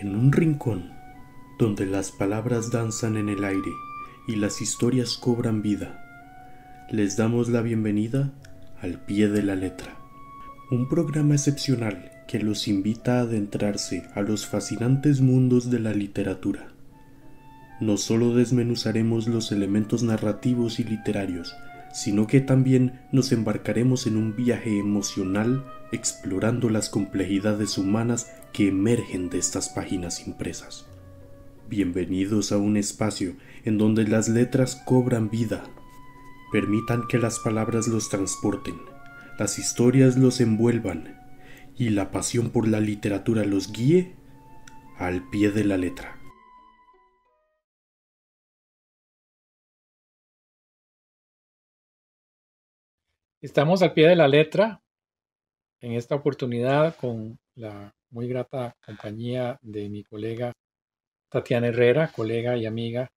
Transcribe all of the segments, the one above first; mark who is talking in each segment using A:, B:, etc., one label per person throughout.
A: En un rincón, donde las palabras danzan en el aire y las historias cobran vida, les damos la bienvenida al pie de la letra, un programa excepcional que los invita a adentrarse a los fascinantes mundos de la literatura. No solo desmenuzaremos los elementos narrativos y literarios, sino que también nos embarcaremos en un viaje emocional explorando las complejidades humanas que emergen de estas páginas impresas. Bienvenidos a un espacio en donde las letras cobran vida. Permitan que las palabras los transporten, las historias los envuelvan y la pasión por la literatura los guíe al pie de la letra.
B: Estamos al pie de la letra en esta oportunidad con la muy grata compañía de mi colega Tatiana Herrera, colega y amiga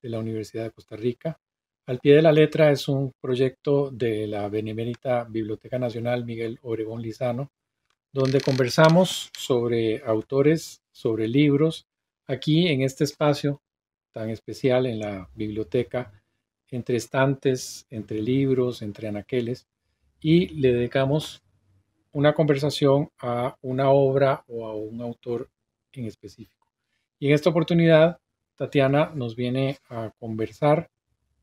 B: de la Universidad de Costa Rica. Al pie de la letra es un proyecto de la Benemérita Biblioteca Nacional Miguel Obregón Lizano, donde conversamos sobre autores, sobre libros, aquí en este espacio tan especial en la biblioteca, entre estantes, entre libros, entre anaqueles, y le dedicamos una conversación a una obra o a un autor en específico. Y en esta oportunidad, Tatiana nos viene a conversar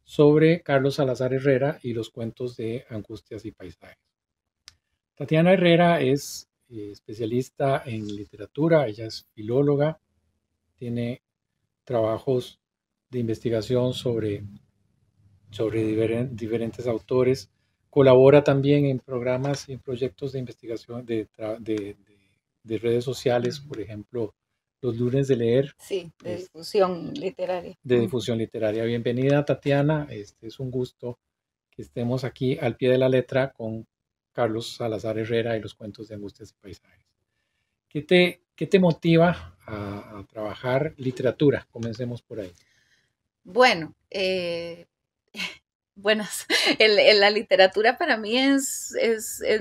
B: sobre Carlos Salazar Herrera y los cuentos de Angustias y Paisajes. Tatiana Herrera es especialista en literatura, ella es filóloga, tiene trabajos de investigación sobre diferentes autores, colabora también en programas y en proyectos de investigación de redes sociales, por ejemplo, los lunes de leer.
C: Sí, de difusión literaria.
B: De difusión literaria. Bienvenida, Tatiana. Es un gusto que estemos aquí al pie de la letra con Carlos Salazar Herrera y los cuentos de Angustias y Paisajes. ¿Qué te motiva a trabajar literatura? Comencemos por ahí.
C: Bueno, buenas. La literatura para mí es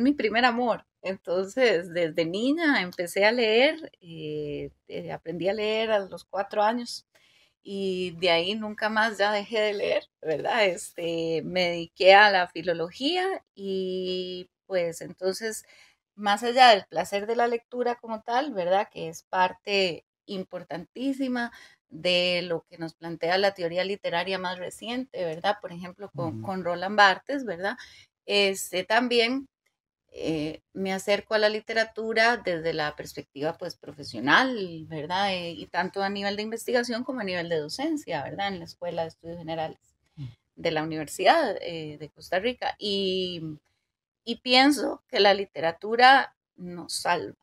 C: mi primer amor. Entonces, desde niña empecé a leer, aprendí a leer a los 4 años y de ahí nunca más ya dejé de leer, ¿verdad? Me dediqué a la filología y pues entonces, más allá del placer de la lectura como tal, ¿verdad? Que es parte importantísima de lo que nos plantea la teoría literaria más reciente, ¿verdad? Por ejemplo, con Roland Barthes, ¿verdad? También me acerco a la literatura desde la perspectiva pues profesional, ¿verdad? Y tanto a nivel de investigación como a nivel de docencia, ¿verdad? En la Escuela de Estudios Generales de la Universidad de Costa Rica. Y pienso que la literatura nos salva.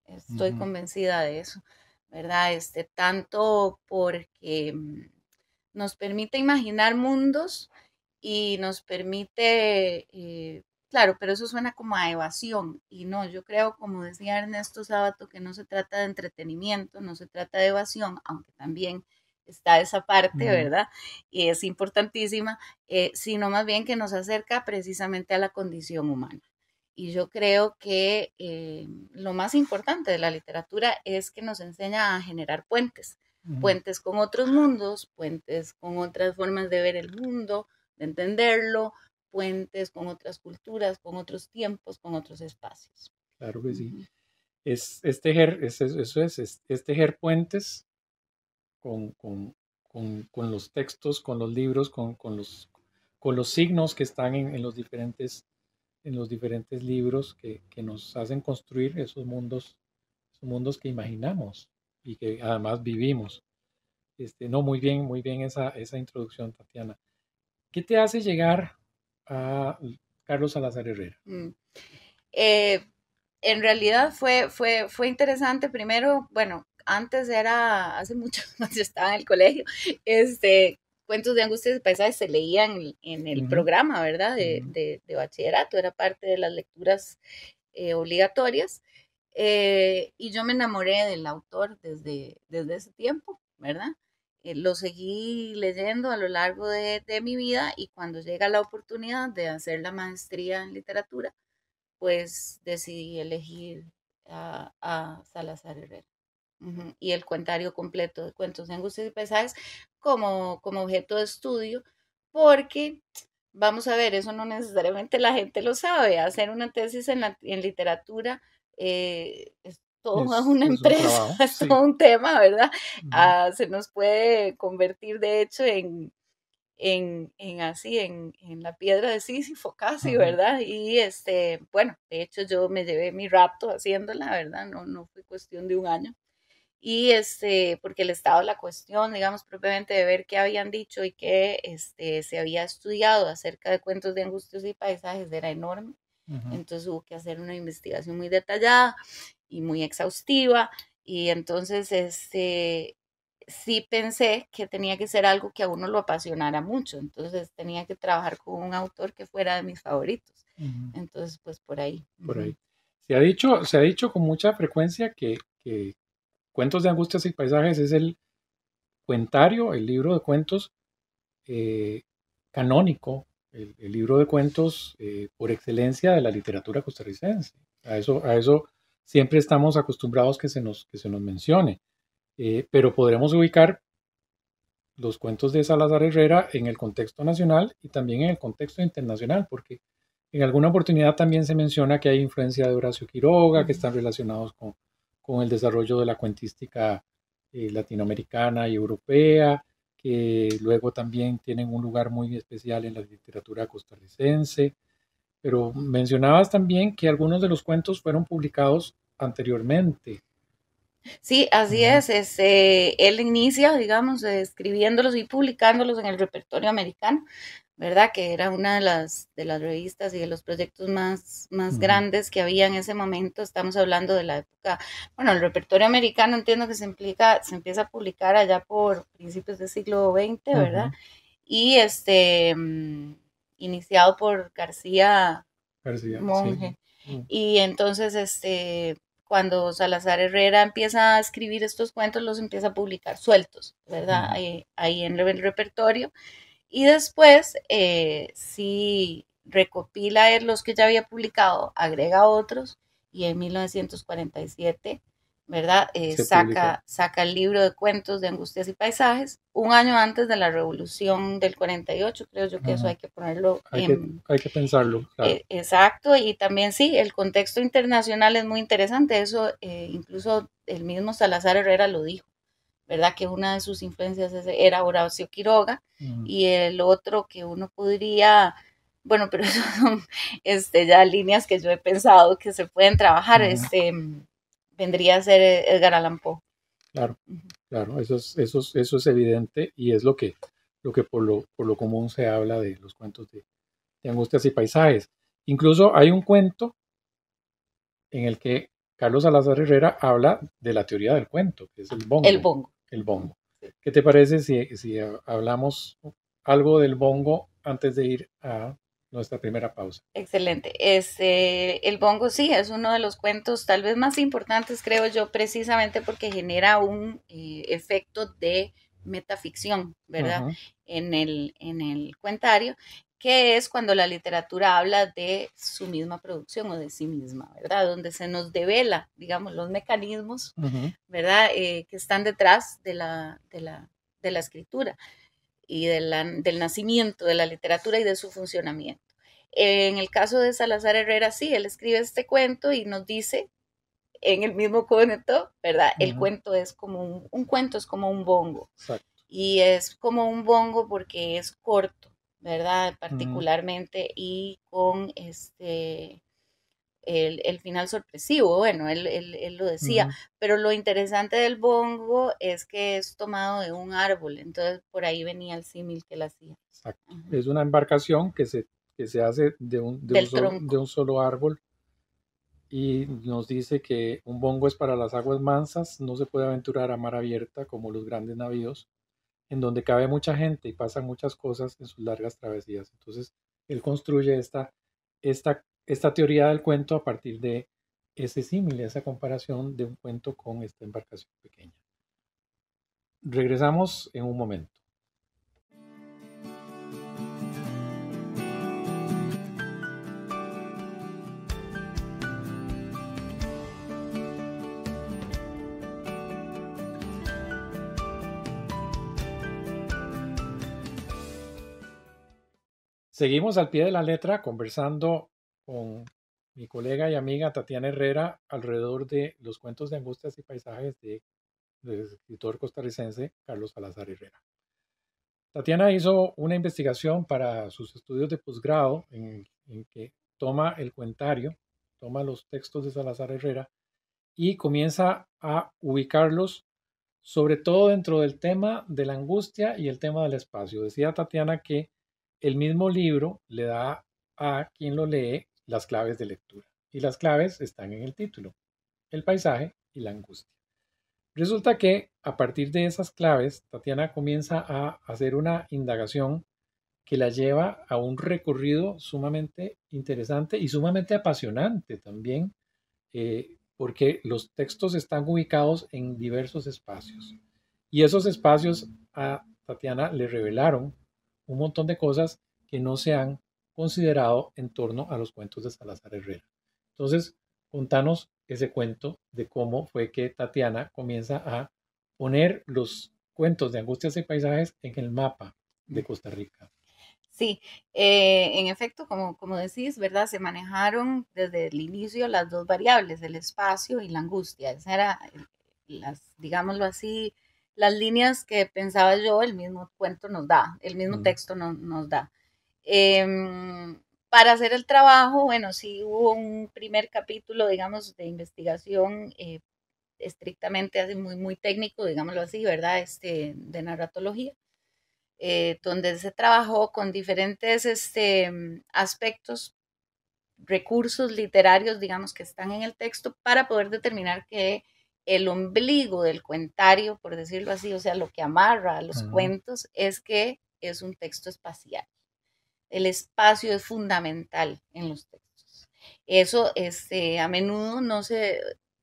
C: Estoy convencida de eso, ¿verdad? Tanto porque nos permite imaginar mundos y nos permite, claro, pero eso suena como a evasión y no, yo creo, como decía Ernesto Sábato, que no se trata de entretenimiento, no se trata de evasión, aunque también está esa parte, ¿verdad? Y es importantísima, sino más bien que nos acerca precisamente a la condición humana. Y yo creo que lo más importante de la literatura es que nos enseña a generar puentes, puentes con otros mundos, puentes con otras formas de ver el mundo, de entenderlo, puentes con otras culturas, con otros tiempos, con otros espacios.
B: Claro que sí. Es tejer, es tejer puentes con los textos, con los libros, con los signos que están en los diferentes libros que nos hacen construir esos mundos que imaginamos y que además vivimos. No, muy bien esa introducción, Tatiana. ¿Qué te hace llegar a Carlos Salazar Herrera?
C: Eh, en realidad fue interesante. Primero, bueno, antes era, hace mucho, cuando yo estaba en el colegio, cuentos de Angustias y Paisajes se leían en el programa, ¿verdad? De bachillerato, era parte de las lecturas obligatorias. Y yo me enamoré del autor desde ese tiempo, ¿verdad? Lo seguí leyendo a lo largo de mi vida y cuando llega la oportunidad de hacer la maestría en literatura, pues decidí elegir a Salazar Herrera. y el cuentario completo de Cuentos de Angustias y Paisajes como objeto de estudio, porque vamos a ver, eso no necesariamente la gente lo sabe. Hacer una tesis en literatura es toda una
B: Es un
C: empresa,
B: trabajo,
C: es
B: sí.
C: todo un tema, ¿verdad?
B: Ujú.
C: Se nos puede convertir, de hecho, en la piedra de Sísifo casi,
B: Ujú.
C: ¿verdad? Y bueno, de hecho yo me llevé mi rato haciéndola, ¿verdad? No fue cuestión de un año. Y porque el estado de la cuestión, digamos, propiamente de ver qué habían dicho y qué se había estudiado acerca de Cuentos de Angustias y Paisajes era enorme.
B: Ujú.
C: Entonces hubo que hacer una investigación muy detallada y muy exhaustiva. Y entonces, sí pensé que tenía que ser algo que a uno lo apasionara mucho. Entonces tenía que trabajar con un autor que fuera de mis favoritos.
B: Ujú.
C: Entonces, pues por ahí.
B: Por
C: Ujú.
B: ahí. Se ha dicho con mucha frecuencia que Cuentos de Angustias y Paisajes es el cuentario, el libro de cuentos eh, canónico, el libro de cuentos por excelencia de la literatura costarricense. A eso siempre estamos acostumbrados que se nos mencione. Pero podremos ubicar los cuentos de Salazar Herrera en el contexto nacional y también en el contexto internacional, porque en alguna oportunidad también se menciona que hay influencia de Horacio Quiroga, que
C: Ujú.
B: están relacionados con el desarrollo de la cuentística latinoamericana y europea, que luego también tienen un lugar muy especial en la literatura costarricense. Pero mencionabas también que algunos de los cuentos fueron publicados anteriormente.
C: Sí, así
B: Ujú.
C: es. Él inicia, digamos, escribiéndolos y publicándolos en el repertorio americano, ¿verdad? Que era una de las revistas y de los proyectos más
B: Ujú.
C: grandes que había en ese momento. Estamos hablando de la época, bueno, el repertorio americano entiendo que se empieza a publicar allá por principios del siglo XX, ¿verdad?
B: Ujú.
C: Y iniciado por García
B: García, sí.
C: Monge.
B: Mm.
C: Y entonces, cuando Salazar Herrera empieza a escribir estos cuentos, los empieza a publicar sueltos, ¿verdad?
B: Ujú.
C: Ahí en el repertorio. Y después, sí recopila él los que ya había publicado, agrega otros, y en 1947, ¿verdad?
B: Se publica.
C: Saca el libro de cuentos de Angustias y Paisajes, un año antes de la Revolución del 48, creo yo que eso
B: Ujú.
C: hay que ponerlo en.
B: Hay que pensarlo, claro.
C: Exacto, y también sí, el contexto internacional es muy interesante, eso incluso el mismo Salazar Herrera lo dijo, ¿verdad? Que una de sus influencias era Horacio Quiroga
B: Ujú.
C: y el otro que uno podría, bueno, pero eso son ya líneas que yo he pensado que se pueden trabajar,
B: Ujú.
C: vendría a ser Edgar Allan Poe.
B: Claro,
C: Ujú.
B: claro, eso es evidente y es lo que por lo común se habla de los cuentos de Angustias y Paisajes. Incluso hay un cuento en el que Carlos Salazar Herrera habla de la teoría del cuento, que es el
C: El
B: bongo,
C: bongo.
B: el bongo.
C: Sí.
B: ¿Qué te parece si hablamos algo del bongo antes de ir a nuestra primera pausa?
C: Excelente. El bongo sí es uno de los cuentos tal vez más importantes, creo yo, precisamente porque genera un efecto de metaficción, ¿verdad?
B: Ujú.
C: En el cuentario, que es cuando la literatura habla de su misma producción o de sí misma, ¿verdad? Donde se nos devela, digamos, los mecanismos,
B: Ujú.
C: ¿verdad? Que están detrás de la escritura y del nacimiento de la literatura y de su funcionamiento. En el caso de Salazar Herrera, sí, él escribe este cuento y nos dice en el mismo cuento, ¿verdad? El
B: Ujú.
C: cuento es como un cuento, es como un bongo.
B: Exacto.
C: Y es como un bongo porque es corto, ¿verdad?
B: Ujú.
C: Particularmente y con el final sorpresivo, bueno, él lo decía,
B: Ujú.
C: pero lo interesante del bongo es que es tomado de un árbol, entonces por ahí venía el símil que él hacía.
B: Exacto.
C: Ujú.
B: Es una embarcación que se hace
C: Del
B: de
C: tronco.
B: un solo árbol y nos dice que un bongo es para las aguas mansas, no se puede aventurar a mar abierta como los grandes navíos, en donde cabe mucha gente y pasan muchas cosas en sus largas travesías. Entonces, él construye esta teoría del cuento a partir de ese símil, esa comparación de un cuento con esta embarcación pequeña. Regresamos en un momento. Seguimos al pie de la letra conversando con mi colega y amiga Tatiana Herrera alrededor de los cuentos de angustias y paisajes del escritor costarricense Carlos Salazar Herrera. Tatiana hizo una investigación para sus estudios de posgrado en que toma el cuentario, toma los textos de Salazar Herrera y comienza a ubicarlos sobre todo dentro del tema de la angustia y el tema del espacio. Decía Tatiana que el mismo libro le da a quien lo lee las claves de lectura y las claves están en el título, el paisaje y la angustia. Resulta que a partir de esas claves, Tatiana comienza a hacer una indagación que la lleva a un recorrido sumamente interesante y sumamente apasionante también, porque los textos están ubicados en diversos espacios. Y esos espacios a Tatiana le revelaron un montón de cosas que no se han considerado en torno a los cuentos de Salazar Herrera. Entonces, contanos ese cuento de cómo fue que Tatiana comienza a poner los cuentos de angustias y paisajes en el mapa de Costa Rica.
C: Sí, en efecto, como decís, ¿verdad? Se manejaron desde el inicio las dos variables, el espacio y la angustia. Esas eran digámoslo así, las líneas que pensaba yo, el mismo cuento nos da, el mismo texto nos da. Para hacer el trabajo, bueno, sí hubo un primer capítulo, digamos, de investigación estrictamente así, muy técnico, digámoslo así, ¿verdad? De narratología. Donde se trabajó con diferentes aspectos, recursos literarios, digamos, que están en el texto para poder determinar que el ombligo del cuentario, por decirlo así, o sea, lo que amarra a los cuentos, es que es un texto espacial. El espacio es fundamental en los textos. Eso a menudo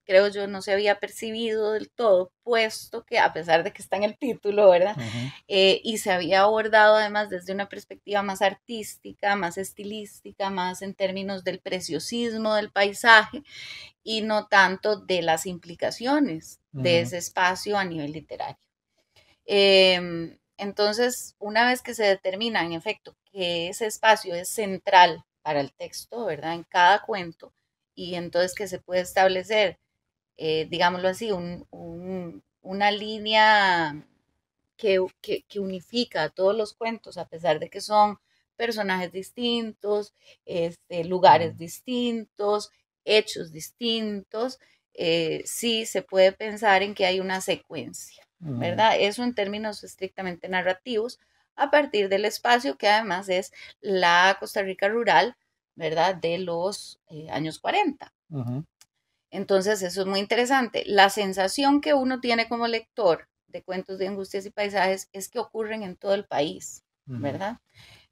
C: creo yo, no se había percibido del todo, puesto que a pesar de que está en el título, ¿verdad? Y se había abordado además desde una perspectiva más artística, más estilística, más en términos del preciosismo del paisaje y no tanto de las implicaciones de ese espacio a nivel literario. Entonces, una vez que se determina, en efecto, que ese espacio es central para el texto, ¿verdad? En cada cuento, y entonces que se puede establecer, digámoslo así, una línea que unifica a todos los cuentos, a pesar de que son personajes distintos, lugares distintos, hechos distintos, sí se puede pensar en que hay una secuencia, ¿verdad? Eso en términos estrictamente narrativos, a partir del espacio que además es la Costa Rica rural, ¿verdad? De los años 40. Entonces, eso es muy interesante. La sensación que uno tiene como lector de cuentos de angustias y paisajes es que ocurren en todo el país, ¿verdad?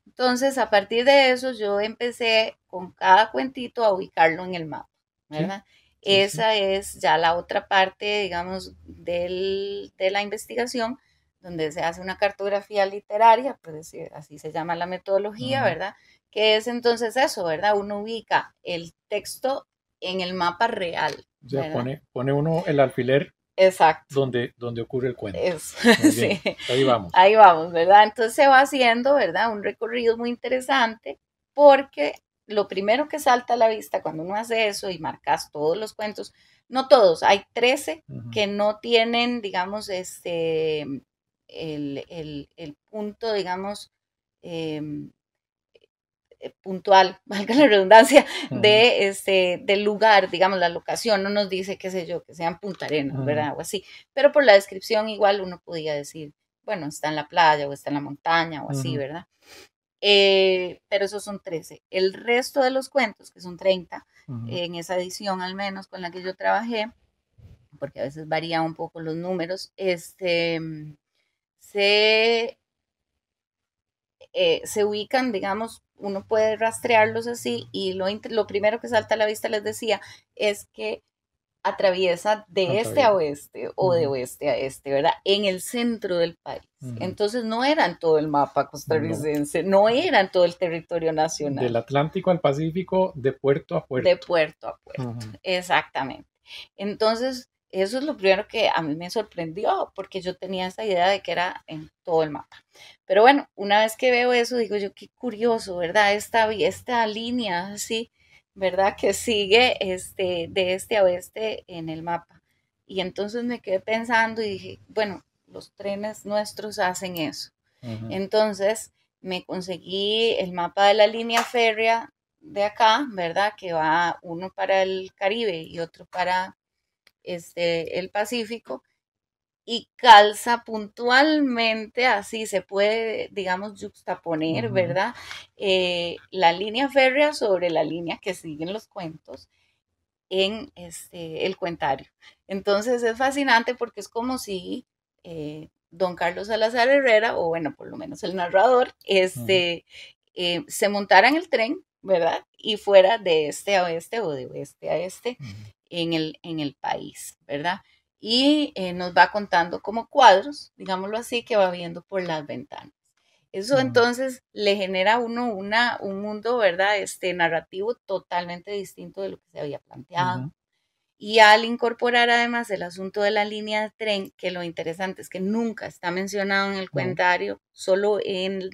C: Entonces, a partir de eso, yo empecé con cada cuentito a ubicarlo en el mapa, ¿verdad? Sí, esa es ya la otra parte, digamos, de la investigación, donde se hace una cartografía literaria, pues así se llama la metodología, ¿verdad? Que es entonces eso, ¿verdad? Uno ubica el texto en el mapa real.
B: O sea, pone uno el alfiler.
C: Exacto.
B: Donde ocurre el cuento.
C: Eso.
B: Sí. Ahí vamos.
C: Ahí vamos, ¿verdad? Entonces se va haciendo, ¿verdad? Un recorrido muy interesante porque lo primero que salta a la vista cuando uno hace eso y marcas todos los cuentos, no todos, hay 13 que no tienen, digamos, el punto, digamos, puntual, valga la redundancia, del lugar, digamos, la locación, no nos dice, qué sé yo, que sean Punta Arenas, ¿verdad? O así, pero por la descripción igual uno podía decir, bueno, está en la playa o está en la montaña o así, ¿verdad? Pero esos son 13. El resto de los cuentos, que son 30, en esa edición al menos con la que yo trabajé, porque a veces varían un poco los números, se ubican, digamos, uno puede rastrearlos así y lo primero que salta a la vista, les decía, es que atraviesa de este a oeste o de oeste a este, ¿verdad? En el centro del país. Entonces no era en todo el mapa costarricense, no era en todo el territorio nacional.
B: Del Atlántico al Pacífico, de puerto a puerto.
C: De puerto a puerto, exactamente. Entonces, Eso es lo primero que a mí me sorprendió, porque yo tenía esa idea de que era en todo el mapa. Pero bueno, una vez que veo eso, digo yo, qué curioso, ¿verdad? Esta línea así, ¿verdad? Que sigue de este a oeste en el mapa. Y entonces me quedé pensando y dije, bueno, los trenes nuestros hacen eso. Entonces me conseguí el mapa de la línea férrea de acá, ¿verdad? Que va uno para el Caribe y otro para el Pacífico, y calza puntualmente, así se puede, digamos, juxtaponer, ¿verdad? La línea férrea sobre la línea que siguen los cuentos en el cuentario. Entonces es fascinante porque es como si don Carlos Salazar Herrera, o bueno, por lo menos el narrador, se montara en el tren, ¿verdad? Y fuera de este a oeste o de oeste a este en el país, ¿verdad? Y nos va contando como cuadros, digámoslo así, que va viendo por las ventanas. Eso entonces le genera a uno un mundo, ¿verdad? Narrativo totalmente distinto de lo que se había planteado. Y al incorporar además el asunto de la línea de tren, que lo interesante es que nunca está mencionado en el cuentario, solo en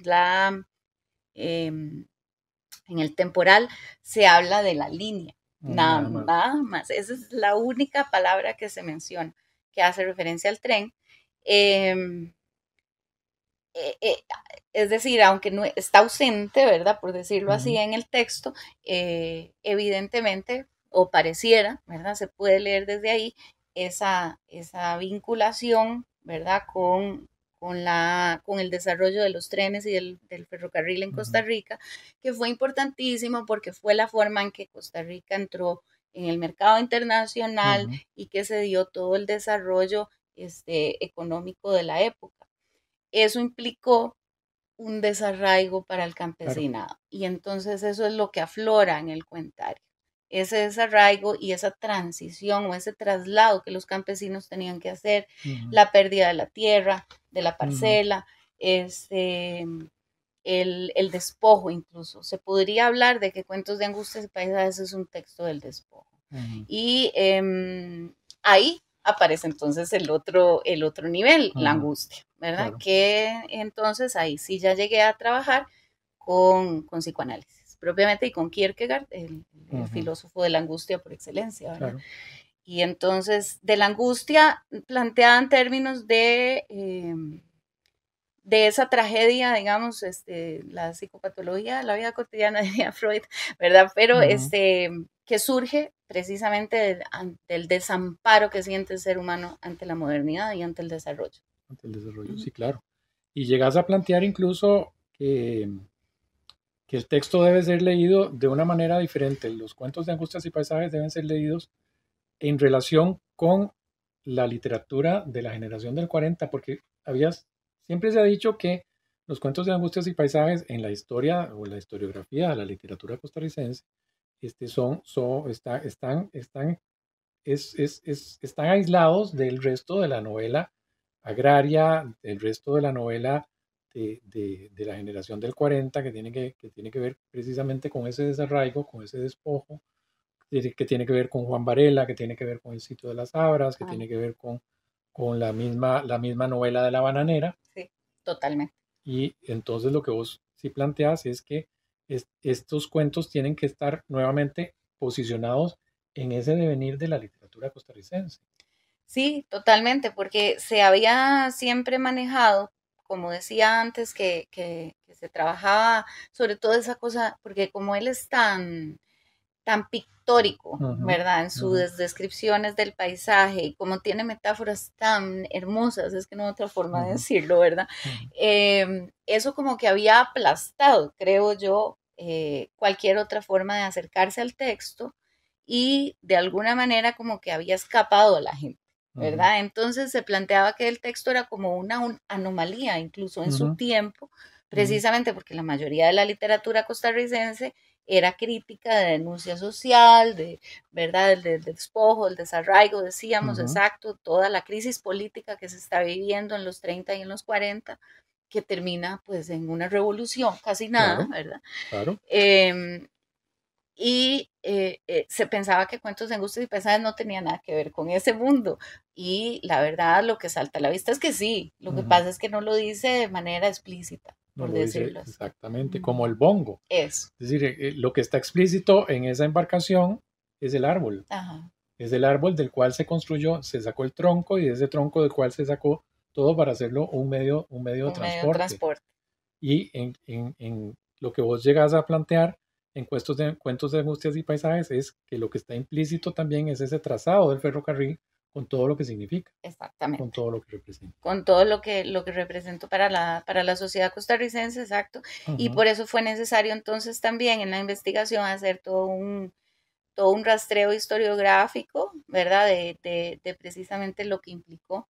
C: el temporal se habla de la línea, nada más. Esa es la única palabra que se menciona, que hace referencia al tren. Eh, es decir, aunque no está ausente, ¿verdad? Por decirlo así en el texto, evidentemente, o pareciera, ¿verdad? Se puede leer desde ahí esa vinculación, ¿verdad? Con el desarrollo de los trenes y del ferrocarril en Costa Rica, que fue importantísimo porque fue la forma en que Costa Rica entró en el mercado internacional y que se dio todo el desarrollo económico de la época. Eso implicó un desarraigo para el campesinado. Claro. Y entonces eso es lo que aflora en el cuentario. Ese desarraigo y esa transición o ese traslado que los campesinos tenían que hacer, la pérdida de la tierra, de la parcela, el despojo incluso. Se podría hablar de que Cuentos de Angustias y Paisajes es un texto del despojo. Y ahí aparece entonces el otro nivel, la angustia, ¿verdad? Claro. Que entonces ahí sí ya llegué a trabajar con psicoanálisis, propiamente, y con Kierkegaard, el filósofo de la angustia por excelencia, ¿verdad? Claro. Y entonces, de la angustia planteada en términos de esa tragedia, digamos, la psicopatología, la vida cotidiana, diría Freud, ¿verdad? Pero que surge precisamente del desamparo que siente el ser humano ante la modernidad y ante el desarrollo.
B: Ante el desarrollo, sí, claro. Y llegas a plantear incluso que el texto debe ser leído de una manera diferente. Los cuentos de Angustias y Paisajes deben ser leídos en relación con la literatura de la generación del 40, porque siempre se ha dicho que los cuentos de Angustias y Paisajes en la historia o la historiografía de la literatura costarricense están aislados del resto de la novela agraria, del resto de la novela de la generación del 40, que tiene que ver precisamente con ese desarraigo, con ese despojo, que tiene que ver con Juan Varela, que tiene que ver con El sitio de las Abras, que tiene que ver con la misma novela de La Bananera.
C: Sí, totalmente.
B: Y entonces lo que vos sí planteas es que estos cuentos tienen que estar nuevamente posicionados en ese devenir de la literatura costarricense.
C: Sí, totalmente, porque se había siempre manejado, como decía antes, que se trabajaba sobre todo esa cosa, porque como él es tan pictórico, ¿verdad? En sus descripciones del paisaje, y como tiene metáforas tan hermosas, es que no hay otra forma de decirlo, ¿verdad? Eso como que había aplastado, creo yo, cualquier otra forma de acercarse al texto, y de alguna manera como que había escapado a la gente, ¿verdad? Entonces se planteaba que el texto era como una anomalía, incluso en su tiempo, precisamente porque la mayoría de la literatura costarricense era crítica de denuncia social, ¿verdad? Del despojo, del desarraigo, decíamos, exacto, toda la crisis política que se está viviendo en los 30 y en los 40, que termina pues en una revolución, casi nada,
B: claro,
C: ¿verdad?
B: Claro.
C: y se pensaba que Cuentos de Angustias y Pesares no tenía nada que ver con ese mundo. Y la verdad, lo que salta a la vista es que sí. Lo que pasa es que no lo dice de manera explícita,
B: No
C: por
B: lo dice
C: decirlo así.
B: exactamente, como el bongo.
C: Eso.
B: Es decir, lo que está explícito en esa embarcación es el árbol.
C: Ajá.
B: Es el árbol del cual se construyó, se sacó el tronco y de ese tronco del cual se sacó todo para hacerlo un medio de
C: Un medio de
B: transporte.
C: transporte.
B: Y en lo que vos llegas a plantear en Cuentos de Angustias y Paisajes es que lo que está implícito también es ese trazado del ferrocarril con todo lo que significa, con
C: Exactamente.
B: todo lo que representa.
C: Con todo lo que representó para la sociedad costarricense, exacto. Y por eso fue necesario entonces también en la investigación hacer todo un rastreo historiográfico, ¿verdad? De precisamente lo que implicó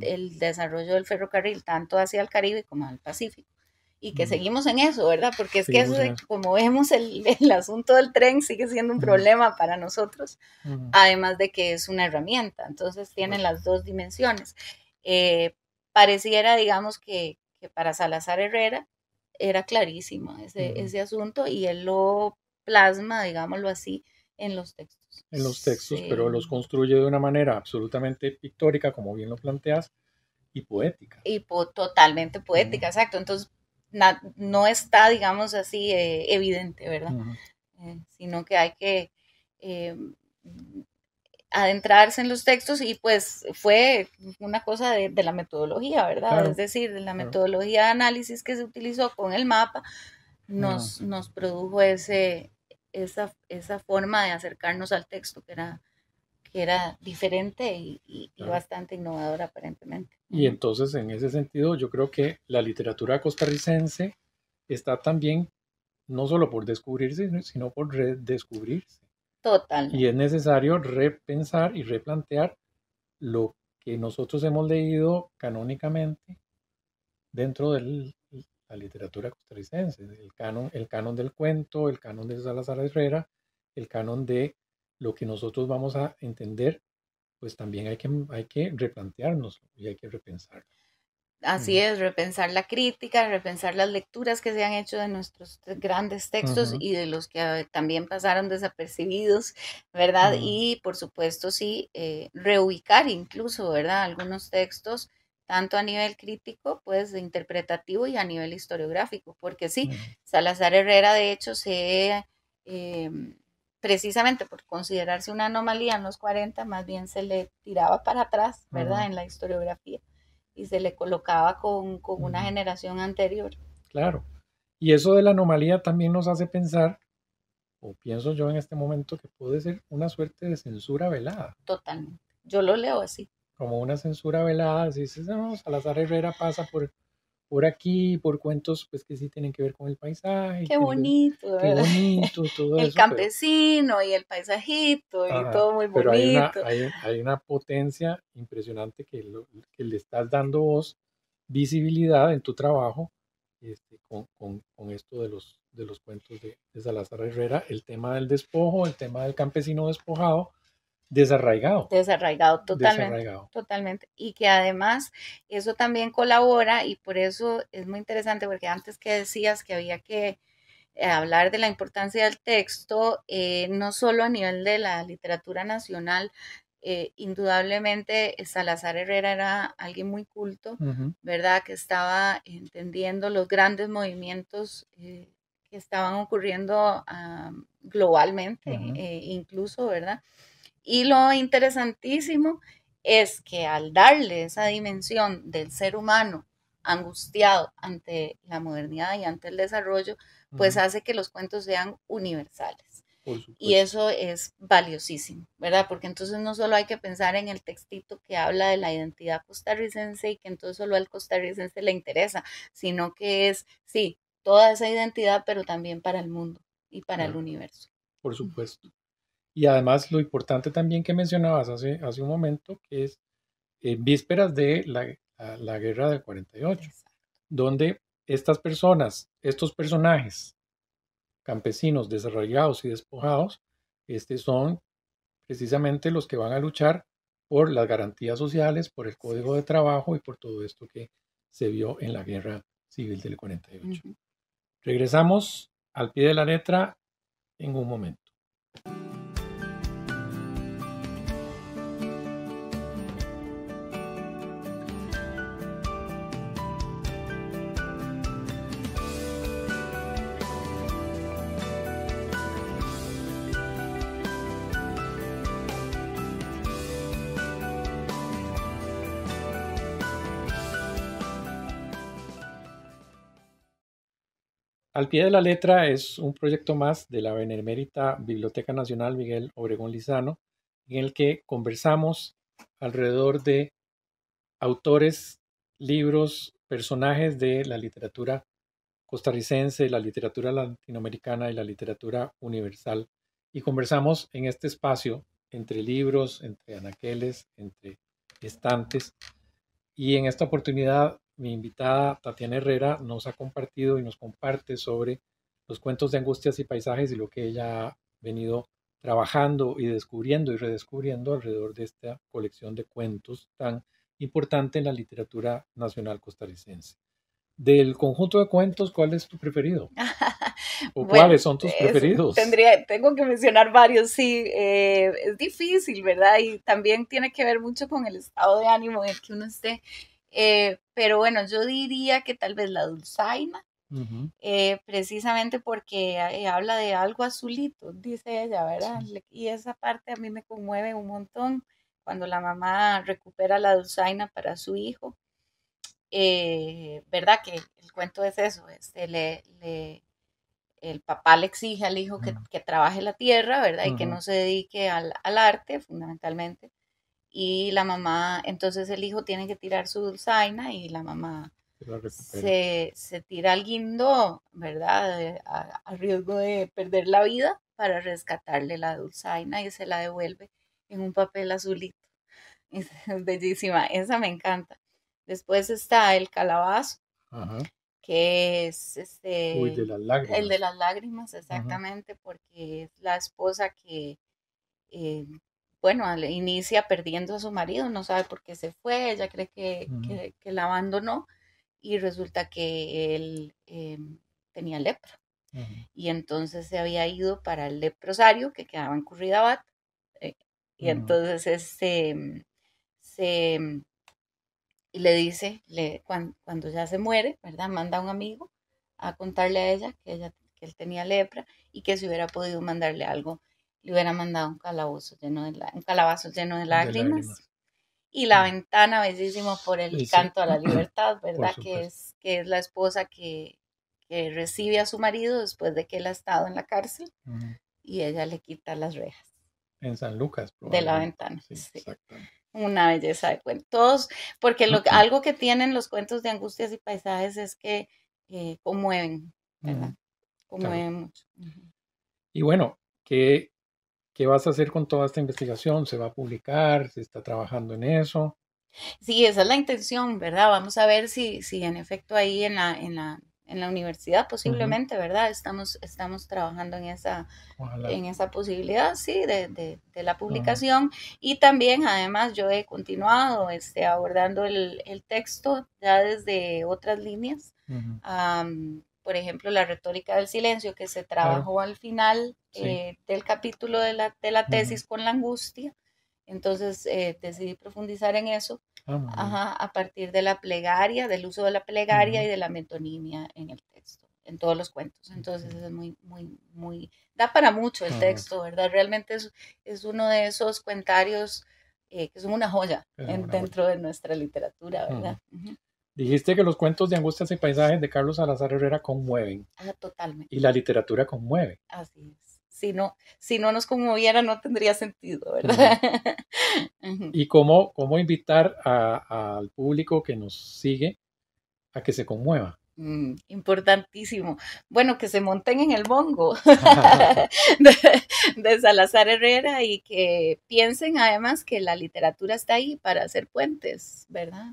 C: el desarrollo del ferrocarril, tanto hacia el Caribe como al Pacífico. Y que seguimos en eso, ¿verdad? Porque es que eso, como vemos, el asunto del tren sigue siendo un problema para nosotros, además de que es una herramienta. Entonces tiene las dos dimensiones. Pareciera, digamos, que para Salazar Herrera era clarísimo ese asunto y él lo plasma, digámoslo así, en los textos.
B: En los textos, pero los construye de una manera absolutamente pictórica, como bien lo planteas, y poética.
C: Y totalmente poética, exacto. Entonces, no está, digamos así, evidente, ¿verdad? Sino que hay que adentrarse en los textos y pues fue una cosa de la metodología, ¿verdad? Claro, es decir, de la metodología de análisis que se utilizó con el mapa nos produjo esa forma de acercarnos al texto que era diferente y bastante innovadora aparentemente.
B: Y entonces, en ese sentido, yo creo que la literatura costarricense está también no solo por descubrirse, sino por redescubrirse.
C: Totalmente.
B: Y es necesario repensar y replantear lo que nosotros hemos leído canónicamente dentro de la literatura costarricense, el canon del cuento, el canon de Salazar Herrera, el canon de lo que nosotros vamos a entender, pues también hay que replantearnos y hay que repensarlo.
C: Así es, repensar la crítica, repensar las lecturas que se han hecho de nuestros grandes textos y de los que también pasaron desapercibidos, ¿verdad? Y por supuesto, sí, reubicar incluso, ¿verdad? Algunos textos, tanto a nivel crítico, pues, interpretativo y a nivel historiográfico, porque sí, Salazar Herrera, de hecho, precisamente por considerarse una anomalía en los 40, más bien se le tiraba para atrás, ¿verdad? En la historiografía. Y se le colocaba con una generación anterior.
B: Claro. Y eso de la anomalía también nos hace pensar, o pienso yo en este momento, que puede ser una suerte de censura velada.
C: Totalmente. Yo lo leo así.
B: Como una censura velada. Si dices, no, Salazar Herrera pasa por aquí, por cuentos pues que sí tienen que ver con el paisaje.
C: Qué bonito,
B: ¿verdad? Qué bonito, todo
C: el
B: eso.
C: El campesino y el paisajito y todo muy bonito.
B: Pero hay una potencia impresionante que le estás dando vos visibilidad en tu trabajo con esto de los cuentos de Salazar Herrera, el tema del despojo, el tema del campesino despojado, desarraigado.
C: Desarraigado, totalmente. Y que además eso también colabora y por eso es muy interesante porque antes que decías que había que hablar de la importancia del texto, no solo a nivel de la literatura nacional, indudablemente Salazar Herrera era alguien muy culto, ¿verdad? Que estaba entendiendo los grandes movimientos que estaban ocurriendo globalmente, incluso, ¿verdad? Y lo interesantísimo es que al darle esa dimensión del ser humano angustiado ante la modernidad y ante el desarrollo, pues hace que los cuentos sean universales. Y eso es valiosísimo, ¿verdad? Porque entonces no solo hay que pensar en el textito que habla de la identidad costarricense y que entonces solo al costarricense le interesa, sino que es, sí, toda esa identidad, pero también para el mundo y para el universo.
B: Por supuesto. Y además lo importante también que mencionabas hace un momento, que es vísperas de la guerra del 48, exacto, donde estas personas, estos personajes campesinos desarraigados y despojados, son precisamente los que van a luchar por las garantías sociales, por el código de trabajo y por todo esto que se vio en la guerra civil del 48. Regresamos al pie de la letra en un momento. Al pie de la letra es un proyecto más de la Benemérita Biblioteca Nacional Miguel Obregón Lizano, en el que conversamos alrededor de autores, libros, personajes de la literatura costarricense, la literatura latinoamericana y la literatura universal. Y conversamos en este espacio entre libros, entre anaqueles, entre estantes. Y en esta oportunidad, mi invitada Tatiana Herrera nos ha compartido y nos comparte sobre los cuentos de angustias y paisajes y lo que ella ha venido trabajando y descubriendo y redescubriendo alrededor de esta colección de cuentos tan importante en la literatura nacional costarricense. Del conjunto de cuentos, ¿cuál es tu preferido? ¿O
C: Bueno,
B: cuáles son tus preferidos?
C: Tengo que mencionar varios, sí. Es difícil, ¿verdad? Y también tiene que ver mucho con el estado de ánimo en el que uno esté. Pero bueno, yo diría que tal vez la Dulzaina, precisamente porque habla de algo azulito, dice ella, ¿verdad? Sí. Y esa parte a mí me conmueve un montón cuando la mamá recupera la Dulzaina para su hijo. ¿Verdad? Que el cuento es eso, el papá le exige al hijo que trabaje la tierra, ¿verdad? Y que no se dedique al arte, fundamentalmente. Y la mamá, entonces el hijo tiene que tirar su dulzaina y la mamá se tira al guindo, ¿verdad? A riesgo de perder la vida para rescatarle la dulzaina y se la devuelve en un papel azulito. Es bellísima, esa me encanta. Después está el calabazo, que es
B: Uy, de las lágrimas.
C: El de las lágrimas, exactamente, porque es la esposa que, bueno, inicia perdiendo a su marido, no sabe por qué se fue, ella cree que la abandonó y resulta que él tenía lepra. Y entonces se había ido para el leprosario que quedaba en Curridabat. Y entonces y le dice, cuando ya se muere, ¿verdad? Manda a un amigo a contarle a ella que él tenía lepra y que si hubiera podido mandarle algo, le hubiera mandado un calabazo lleno de lágrimas. Y la ventana, bellísimo por el canto a la libertad, ¿verdad? Que es la esposa que recibe a su marido después de que él ha estado en la cárcel y ella le quita las rejas.
B: En San Lucas,
C: de la ventana.
B: Sí,
C: sí.
B: Exactamente.
C: Una belleza de cuentos, porque algo que tienen los cuentos de angustias y paisajes es que conmueven, ¿verdad? Conmueven mucho.
B: Y bueno, ¿qué vas a hacer con toda esta investigación? ¿Se va a publicar? ¿Se está trabajando en eso?
C: Sí, esa es la intención, ¿verdad? Vamos a ver si en efecto ahí en la universidad posiblemente, ¿verdad? Estamos trabajando en esa posibilidad, sí, de la publicación. Y también, además, yo he continuado abordando el texto ya desde otras líneas. Por ejemplo, la retórica del silencio, que se trabajó al final del capítulo de la tesis con la angustia. Entonces decidí profundizar en eso a partir de la plegaria, del uso de la plegaria y de la metonimia en el texto, en todos los cuentos. Entonces es muy, da para mucho el texto, ¿verdad? Realmente es uno de esos cuentarios que son una joya dentro de nuestra literatura, ¿verdad?
B: Dijiste que los cuentos de angustias y paisajes de Carlos Salazar Herrera conmueven.
C: Totalmente.
B: Y la literatura conmueve.
C: Así es. Si no nos conmoviera, no tendría sentido, ¿verdad?
B: ¿Y cómo invitar al público que nos sigue a que se conmueva?
C: Importantísimo. Bueno, que se monten en el bongo de Salazar Herrera y que piensen además que la literatura está ahí para hacer puentes, ¿verdad?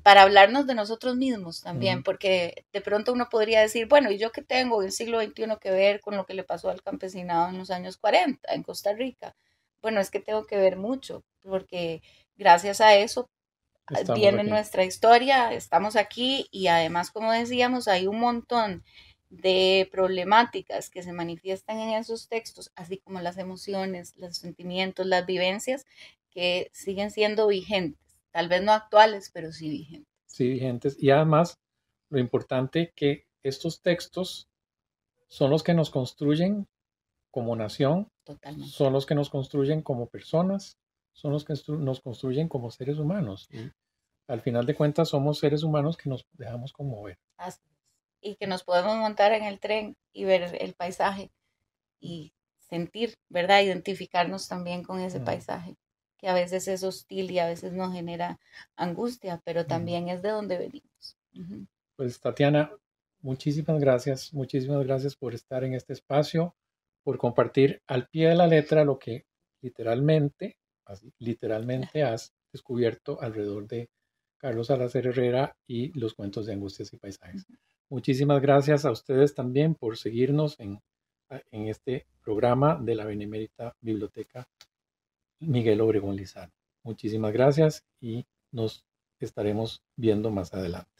C: Para hablarnos de nosotros mismos también, porque de pronto uno podría decir, bueno, ¿y yo qué tengo en el siglo XXI que ver con lo que le pasó al campesinado en los años 40 en Costa Rica? Bueno, es que tengo que ver mucho, porque gracias a eso viene nuestra historia, estamos aquí y además, como decíamos, hay un montón de problemáticas que se manifiestan en esos textos, así como las emociones, los sentimientos, las vivencias, que siguen siendo vigentes, tal vez no actuales, pero sí vigentes.
B: Sí, vigentes. Y además, lo importante que estos textos son los que nos construyen como nación,
C: Totalmente.
B: son los que nos construyen como personas, son los que nos construyen como seres humanos. Y al final de cuentas somos seres humanos que nos dejamos conmover.
C: Así es. Y que nos podemos montar en el tren y ver el paisaje y sentir, ¿verdad? Identificarnos también con ese paisaje, que a veces es hostil y a veces nos genera angustia, pero también es de donde venimos.
B: Pues Tatiana, muchísimas gracias por estar en este espacio, por compartir al pie de la letra lo que literalmente, así, literalmente has descubierto alrededor de Carlos Salazar Herrera y los cuentos de Angustias y Paisajes. Muchísimas gracias a ustedes también por seguirnos en este programa de la Benemérita Biblioteca Miguel Obregón Lizano. Muchísimas gracias y nos estaremos viendo más adelante.